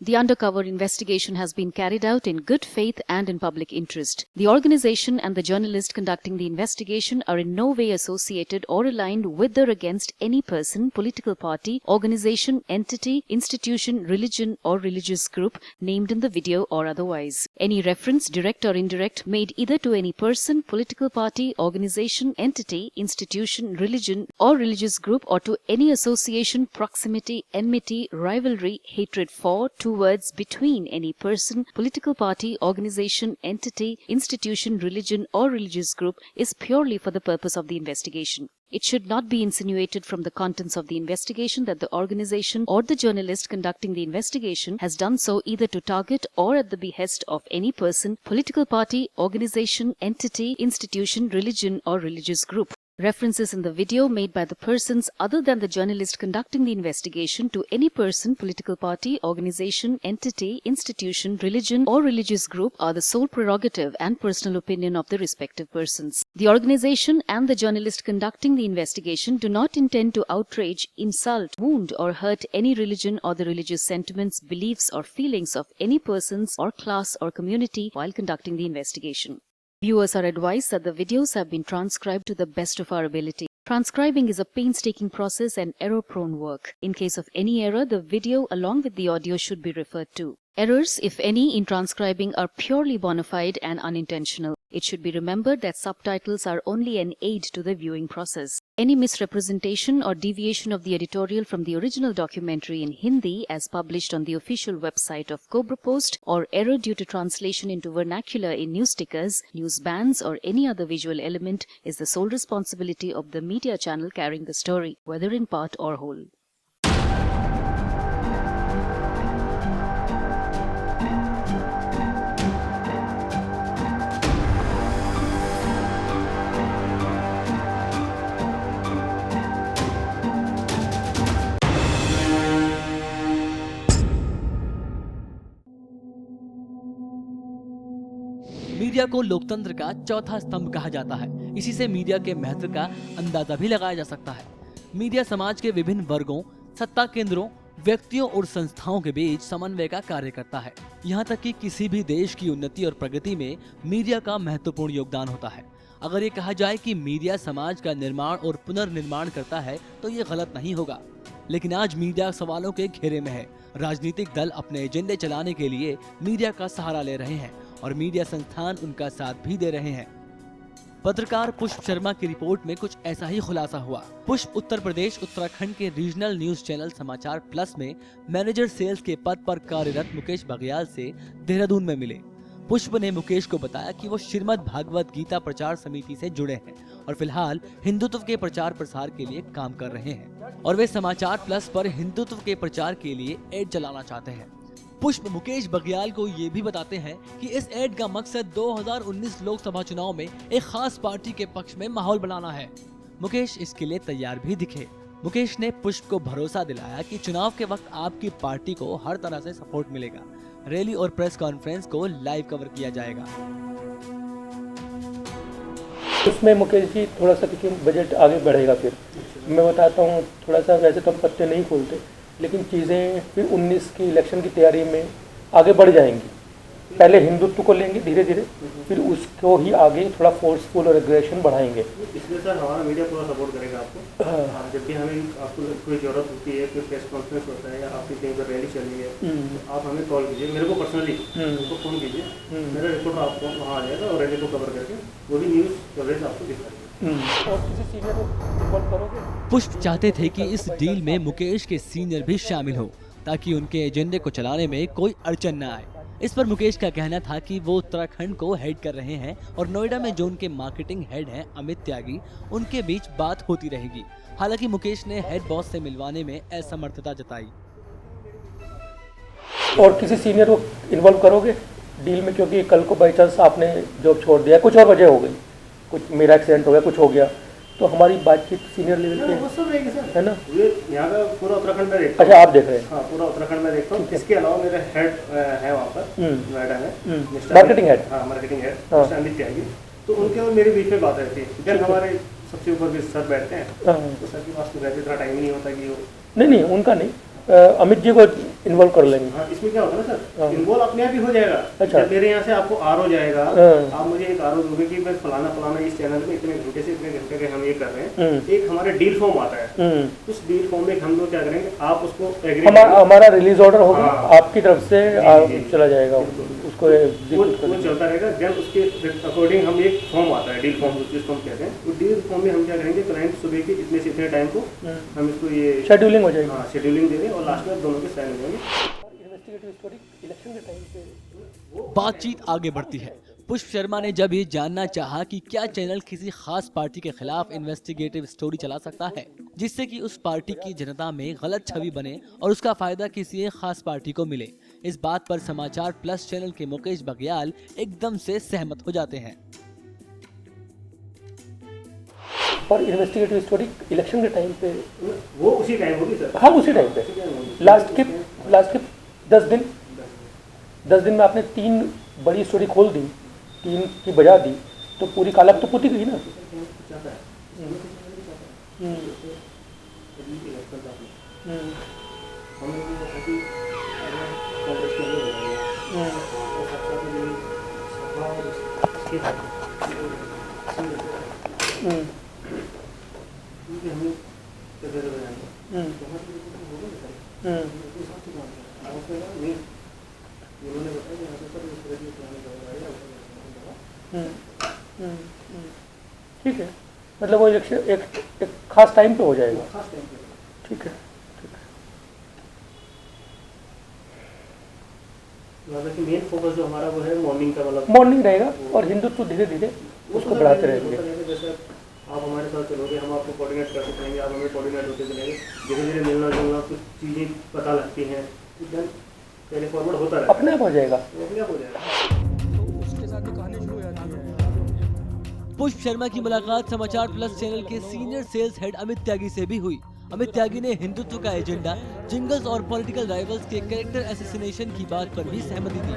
The undercover investigation has been carried out in good faith and in public interest. The organization and the journalist conducting the investigation are in no way associated or aligned with or against any person, political party, organization, entity, institution, religion, or religious group named in the video or otherwise. Any reference, direct or indirect, made either to any person, political party, organization, entity, institution, religion, or religious group, or to any association, proximity, enmity, rivalry, hatred for, towards, between any person, political party, organization, entity, institution, religion, or religious group is purely for the purpose of the investigation. It should not be insinuated from the contents of the investigation that the organization or the journalist conducting the investigation has done so either to target or at the behest of any person, political party, organization, entity, institution, religion, or religious group. References in the video made by the persons other than the journalist conducting the investigation to any person, political party, organization, entity, institution, religion, or religious group are the sole prerogative and personal opinion of the respective persons. The organization and the journalist conducting the investigation do not intend to outrage, insult, wound, or hurt any religion or the religious sentiments, beliefs, or feelings of any persons or class or community while conducting the investigation. Viewers are advised that the videos have been transcribed to the best of our ability. Transcribing is a painstaking process and error-prone work. In case of any error, the video along with the audio should be referred to. Errors, if any, in transcribing are purely bona fide and unintentional. It should be remembered that subtitles are only an aid to the viewing process. Any misrepresentation or deviation of the editorial from the original documentary in Hindi as published on the official website of Cobra Post, or error due to translation into vernacular in news stickers, news bands, or any other visual element is the sole responsibility of the media channel carrying the story, whether in part or whole. Media को लोकतंत्र का चौथा स्तंभ कहा जाता है। इसी से मीडिया के महत्व का अंदाजा भी लगाया जा सकता है। मीडिया समाज के विभिन्न वर्गों, सत्ता केंद्रों, व्यक्तियों और संस्थाओं के बीच समन्वय का कार्य करता है। यहाँ तक कि किसी भी देश की उन्नति और प्रगति में मीडिया का महत्वपूर्ण योगदान होता है। अगर ये कहा जाए कि मीडिया समाज का निर्माण और पुनर्निर्माण करता है तो ये गलत नहीं होगा। लेकिन आज मीडिया सवालों के घेरे में है। राजनीतिक दल अपने एजेंडे चलाने के लिए मीडिया का सहारा ले रहे हैं और मीडिया संस्थान उनका साथ भी दे रहे हैं। पत्रकार पुष्प शर्मा की रिपोर्ट में कुछ ऐसा ही खुलासा हुआ। पुष्प उत्तर प्रदेश उत्तराखंड के रीजनल न्यूज चैनल समाचार प्लस में मैनेजर सेल्स के पद पर कार्यरत मुकेश बघेल से देहरादून में मिले। पुष्प ने मुकेश को बताया कि वो श्रीमद् भागवत गीता प्रचार समिति से जुड़े हैं और फिलहाल हिंदुत्व के प्रचार प्रसार के लिए काम कर रहे हैं और वे समाचार प्लस पर हिंदुत्व के प्रचार के लिए एड चलाना चाहते हैं। पुष्प मुकेश बघेल को ये भी बताते हैं कि इस एड का मकसद 2019 लोकसभा चुनाव में एक खास पार्टी के पक्ष में माहौल बनाना है। मुकेश इसके लिए तैयार भी दिखे। मुकेश ने पुष्प को भरोसा दिलाया कि चुनाव के वक्त आपकी पार्टी को हर तरह से सपोर्ट मिलेगा। रैली और प्रेस कॉन्फ्रेंस को लाइव कवर किया जाएगा। उसमें मुकेश जी थोड़ा सा देखिए बजट आगे बढ़ेगा। फिर मैं बताता हूँ, थोड़ा सा वैसे तो हम पत्ते नहीं खोलते, लेकिन चीज़ें फिर 19 की इलेक्शन की तैयारी में आगे बढ़ जाएंगी। पहले हिंदुत्व को लेंगे धीरे धीरे, फिर उसको ही आगे थोड़ा फोर्सफुल और एग्रेशन बढ़ाएंगे। इसलिए सर हमारा मीडिया पूरा सपोर्ट करेगा आपको। हाँ। जब भी हमें आपको कोई ज़रूरत होती है, कोई प्रेस कॉन्फ्रेंस होता है या आपकी कहीं पर रैली चल रही है, तो आप हमें कॉल कीजिए, मेरे को पर्सनली उनको फ़ोन कीजिए, मेरा रिपोर्ट आपको वहाँ आ जाएगा और रैली को कवर करके वो भी न्यूज़ कवरेज आपको दिखाएगा। और किसी सीनियर को इन्वॉल्व करोगे? पुष्प चाहते थे कि इस डील में मुकेश के सीनियर भी शामिल हो ताकि उनके एजेंडे को चलाने में कोई अड़चन न आए। इस पर मुकेश का कहना था कि वो उत्तराखंड को हेड कर रहे हैं और नोएडा में जो उनके मार्केटिंग हेड हैं अमित त्यागी, उनके बीच बात होती रहेगी। हालांकि मुकेश ने हेड बॉस से मिलवाने में असमर्थता जताई। और किसी सीनियर को इन्वॉल्व करोगे डील में? क्योंकि कल को बाई चांस आपने जॉब छोड़ दिया, कुछ और वजह हो गई, कुछ मेरा एक्सीडेंट हो गया, कुछ हो गया, तो हमारी बातचीत सीनियर लेवल पे है ना। यहाँ का पूरा उत्तराखंड में देखता हूँ। अच्छा, आप देख रहे हैं? हाँ, पूरा उत्तराखंड में देखता हूँ। इसके अलावा मेरा हेड है वहाँ पर नोएडा में, मार्केटिंग हेड। हाँ, मार्केटिंग हेड अमित त्यागी। तो उनके और मेरे बीच में बात रहती है। जब हमारे सबसे ऊपर भी सर बैठते हैं तो सर के पास तो वैसे इतना टाइम ही नहीं होता कि वो नहीं उनका नहीं, अमित जी को इन्वॉल्व कर लेंगे। हाँ, इसमें क्या होता है ना सर, इन्वॉल्व अपने आप ही हो जाएगा। अच्छा। जब मेरे यहाँ से आपको आर जाएगा, हाँ। आप मुझे एक आर दोगे कि मैं फलाना इस चैनल में इतने घंटे से इतने घंटे के हम ये कर रहे हैं, एक हमारे डील फॉर्म आता है, उस डील फॉर्म में हम लोग क्या करेंगे, आप उसको एग्री, हमारा रिलीज ऑर्डर होगा, हाँ। आपकी तरफ से चला जाएगा, उसको वो चलता रहेगा। देन उसके अकॉर्डिंग हम एक फॉर्म आता है, डील फॉर्म जिसको हम कहते हैं, वो डील फॉर्म में हम क्या करेंगे, क्लाइंट सुबह के इतने से इतने टाइम को हम इसको ये शेड्यूलिंग हो जाएगी। हाँ, शेड्यूलिंग दे दें और लास्ट में दोनों के साइन हो जाएंगे। इन्वेस्टिगेटिव स्टोरी इलेक्शन के टाइम पे बातचीत आगे बढ़ती है। पुष्प शर्मा ने जब ये जानना चाहा कि क्या चैनल किसी खास पार्टी के खिलाफ इन्वेस्टिगेटिव स्टोरी चला सकता है जिससे कि उस पार्टी की जनता में गलत छवि बने और उसका फायदा किसी एक खास पार्टी को मिले, इस बात पर समाचार प्लस चैनल के मुकेश बघेल एकदम से सहमत हो जाते हैं। और इन्वेस्टिगेटिव स्टोरी इलेक्शन के टाइम पे वो उसी टाइम होगी सर। हाँ, उसी टाइम पे लास्ट के 10 दिन में आपने 3 बड़ी स्टोरी खोल दी, 3 की बजा दी, तो पूरी कालक तो पुती गई ना। ठीक है, मतलब वो इलेक्शन एक खास टाइम पे हो जाएगा। ठीक है, मेन फोकस जो हमारा वो है मॉर्निंग का, मतलब मॉर्निंग रहेगा और हिंदुत्व धीरे धीरे उसको बढ़ाते रहेंगे। जैसे आप हमारे साथ चलोगे, हम आपको कोऑर्डिनेट करते चलेंगे, आप हमें कोऑर्डिनेट होते चलेंगे, धीरे धीरे मिलना जुलना, कुछ चीज़ें पता लगती हैं, देन पहले फॉरवर्ड होता रहेगा, अपने आप हो जाएगा। अपने आप हो जाएगा। तो उसके साथ ही कहानी शुरू हो जाती है। पुष्प शर्मा की मुलाकात समाचार प्लस चैनल के सीनियर सेल्स हेड अमित त्यागी से भी हुई। अमित त्यागी ने हिंदुत्व का एजेंडा, जिंगल्स और पॉलिटिकल राइवल्स के कैरेक्टर असैसिनेशन की बात पर भी सहमति दी।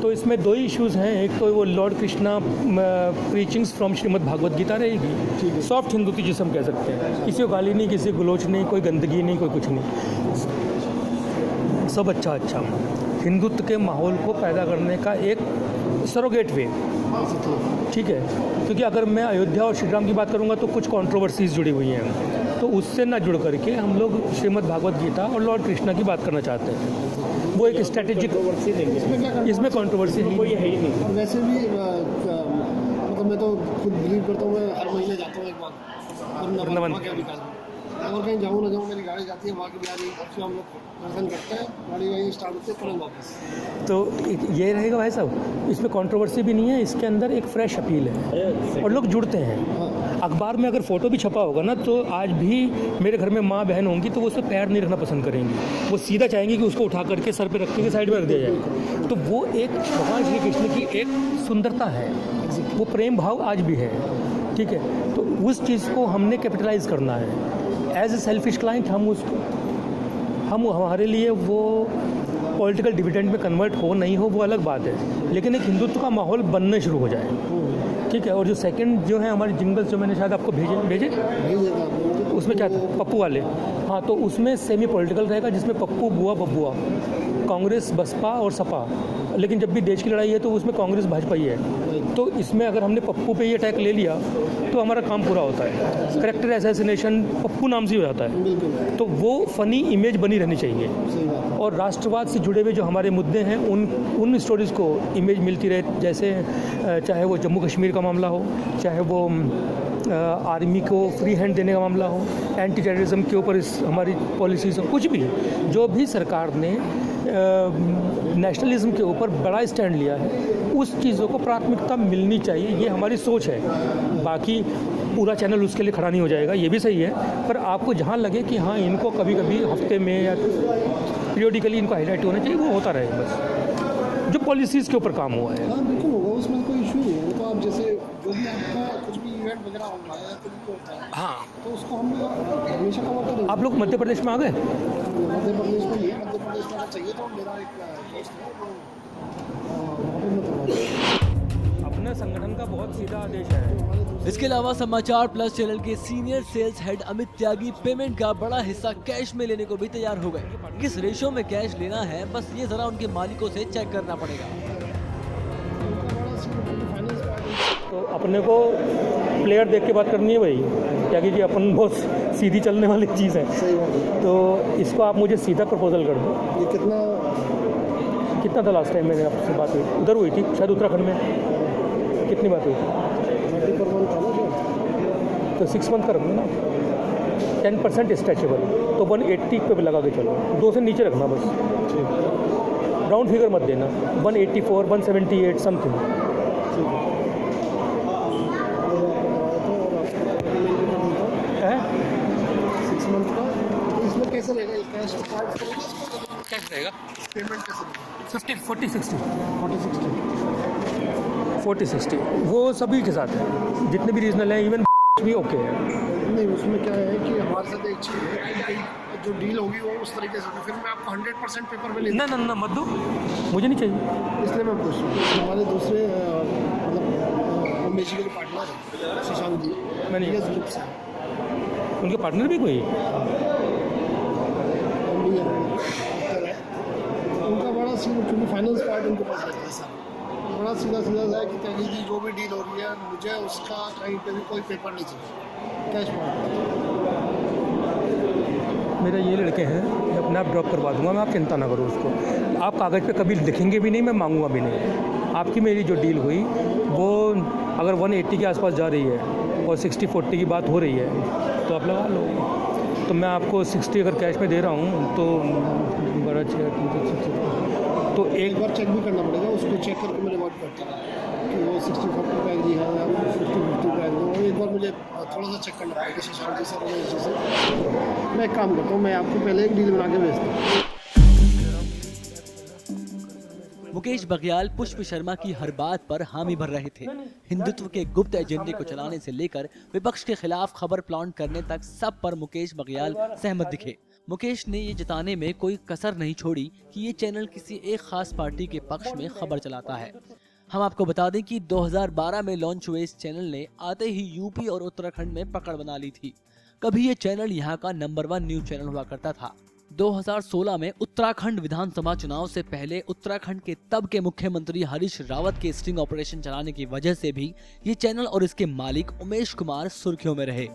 तो इसमें 2 इश्यूज हैं, एक तो वो lord Krishna preachings from Shrimad Bhagavad Gita रहेगी, सॉफ्ट हिंदुत्व जिसे हम कह सकते हैं, किसी को गाली नहीं, किसी को गलोच नहीं, कोई गंदगी नहीं, कोई कुछ नहीं, सब अच्छा हिंदुत्व के माहौल को पैदा करने का एक सरोगेट वे। ठीक है, क्योंकि अगर मैं अयोध्या और श्री राम की बात करूंगा तो कुछ कंट्रोवर्सीज जुड़ी हुई हैं, तो उससे ना जुड़ करके हम लोग श्रीमद् भागवत गीता और लॉर्ड कृष्णा की बात करना चाहते हैं। वो एक स्ट्रेटेजिक, इसमें कंट्रोवर्सी है ही नहीं। और वैसे भी मतलब मैं तो खुद बिलीव करता हूँ, मैं हर महीने जाता हूँ एक बार वृंदावन के विकास में, और कहीं जाऊँ ना जाऊँ, मेरी गाड़ी जाती है वहाँ की बिहारी, उससे हम लोग दर्शन करते हैं, गाड़ी वहीं स्टार्ट होती है, तुरंत वापस। तो ये रहेगा भाई साहब, इसमें कंट्रोवर्सी भी नहीं है, इसके अंदर एक फ्रेश अपील है और लोग जुड़ते हैं। अखबार में अगर फ़ोटो भी छपा होगा ना, तो आज भी मेरे घर में माँ बहन होंगी तो वो उस पर पैर नहीं रखना पसंद करेंगी, वो सीधा चाहेंगी कि उसको उठा करके सर पे रख के साइड में रख दिया जाए। तो वो एक भगवान श्री कृष्ण की एक सुंदरता है, वो प्रेम भाव आज भी है। ठीक है, तो उस चीज़ को हमने कैपिटलाइज करना है। एज ए सेल्फिश क्लाइंट हम हमारे लिए वो पॉलिटिकल डिविडेंड में कन्वर्ट हो नहीं हो वो अलग बात है, लेकिन एक हिंदुत्व का माहौल बनने शुरू हो जाए। ठीक है, और जो सेकंड जो है हमारे जिंगल्स जो मैंने शायद आपको भेजे उसमें क्या था, पप्पू वाले, हाँ, तो उसमें सेमी पॉलिटिकल रहेगा, जिसमें पप्पू बुआ बबुआ, कांग्रेस बसपा और सपा, लेकिन जब भी देश की लड़ाई है तो उसमें कांग्रेस भाजपा ही है। तो इसमें अगर हमने पप्पू पे ये अटैक ले लिया तो हमारा काम पूरा होता है, करेक्टर असैसिनेशन पप्पू नाम से हो जाता है। तो वो फनी इमेज बनी रहनी चाहिए, और राष्ट्रवाद से जुड़े हुए जो हमारे मुद्दे हैं उन स्टोरीज़ को इमेज मिलती रहे, जैसे चाहे वो जम्मू कश्मीर का मामला हो, चाहे वो आर्मी को फ्री हैंड देने का मामला हो, एंटी टेररिज्म के ऊपर हमारी पॉलिसीज़ हो, कुछ भी जो भी सरकार ने नेशनलिज्म के ऊपर बड़ा स्टैंड लिया है, उस चीज़ों को प्राथमिकता मिलनी चाहिए, ये हमारी सोच है। बाकी पूरा चैनल उसके लिए खड़ा नहीं हो जाएगा, ये भी सही है, पर आपको जहाँ लगे कि हाँ इनको कभी कभी हफ्ते में या पीरियडिकली इनको हाईलाइट होना चाहिए, वो होता रहे बस, जो पॉलिसीज़ के ऊपर काम हुआ है। हाँ बिल्कुल होगा, उसमें कोई इशू नहीं है। तो आप जैसे जो भी आपका कुछ भी इवेंट वगैरह होगा या कुछ भी होता है, हाँ, तो उसको हम हमेशा कवर करेंगे। आप लोग मध्य प्रदेश में आ गए? मध्य प्रदेश में नहीं है, मध्य प्रदेश में अगर चाहिए तो मेरा एक दोस्त है वो वहाँ पर मैं करवा दूँगा। अपने अपने संगठन का बहुत सीधा आदेश है। इसके अलावा समाचार प्लस चैनल के सीनियर सेल्स हेड अमित त्यागी पेमेंट का बड़ा हिस्सा कैश में लेने को भी तैयार हो गए। किस रेशो में कैश लेना है, बस ये जरा उनके मालिकों से चेक करना पड़ेगा। तो अपने को प्लेयर देख के बात करनी है भाई, क्या कि जी अपन बहुत सीधी चलने वाली चीज़ है। सही बात है। तो इसको आप मुझे सीधा प्रपोजल कर दो। ये कितना था लास्ट टाइम मैंने आपसे बात हुई? उधर हुई थी शायद उत्तराखंड में। कितनी बात हुई थी? 30 पर मंथ था ना जो। तो 6 मंथ का रखना ना, 10% स्ट्रेचेबल, तो 180 पे लगा के चलो, 2 से नीचे रखना बस। राउंड फिगर मत देना, 184, 178 समथिंग। है 6 मंथ का। तो इसमें कैसे रहेगा? कैश कैश रहेगा पेमेंट कैसे रहेगा? 50, 40, 60, 40, 60। 40, 60 वो सभी के साथ है, जितने भी रीजनल हैं, इवन भी ओके है। नहीं, उसमें क्या है कि हमारे साथ एक चीज़ है कि भाई जो डील होगी वो उस तरीके से होगी, फिर मैं आपको 100% पेपर पे ले ना मत दो, मुझे नहीं चाहिए। इसलिए मैं पूछ रहा हूँ। हमारे दूसरे मतलब बेसिकली पार्टनर है शशांक जी, मैंने यस ग्रुप से उनके पार्टनर भी कोई MD है। उनका बड़ा सीन, क्योंकि फाइनेंस पार्ट उनके पास रहता है सर, बड़ा सीधा सा है कि कहीं की जो भी डील हो रही है मुझे उसका कहीं पे भी कोई पेपर नहीं चाहिए, कैश पार्ट। मेरा ये लड़के हैं, मैं अपने आप ड्रॉप करवा दूंगा, मैं, आप चिंता ना करो उसको। आप कागज़ पे कभी लिखेंगे भी नहीं, मैं मांगूंगा भी नहीं। आपकी मेरी जो डील हुई वो अगर 180 के आसपास जा रही है और 60-40 की बात हो रही है तो आप लगा लो। तो मैं आपको 60 अगर कैश में दे रहा हूँ तो बड़ा तो एक बार चेक भी करना पड़ेगा, उसको चेक करके मैं रिवॉर्ड करता हूँ कि वो 60-40 पे एग्री है या 50-50 पे एग्री है। एक बार मुझे थोड़ा सा चेक करना पड़ेगा शशांक जी सर रमेश जी से। मैं एक काम करता हूँ, मैं आपको पहले एक डील बना के भेजता हूँ। मुकेश बघेल पुष्प शर्मा की हर बात पर हामी भर रहे थे। हिंदुत्व के गुप्त एजेंडे को चलाने से लेकर विपक्ष के खिलाफ खबर प्लांट करने तक सब पर मुकेश बघेल सहमत दिखे। मुकेश ने ये जताने में कोई कसर नहीं छोड़ी कि ये चैनल किसी एक खास पार्टी के पक्ष में खबर चलाता है। हम आपको बता दें कि 2012 में लॉन्च हुए इस चैनल ने आते ही यूपी और उत्तराखंड में पकड़ बना ली थी। कभी ये चैनल यहाँ का नंबर 1 न्यूज चैनल हुआ करता था। 2016 में उत्तराखंड विधानसभा चुनाव से पहले उत्तराखंड के तब के मुख्यमंत्री हरीश रावत के स्टिंग ऑपरेशन चलाने की वजह से भी ये चैनल और इसके मालिक उमेश कुमार सुर्खियों में रहे।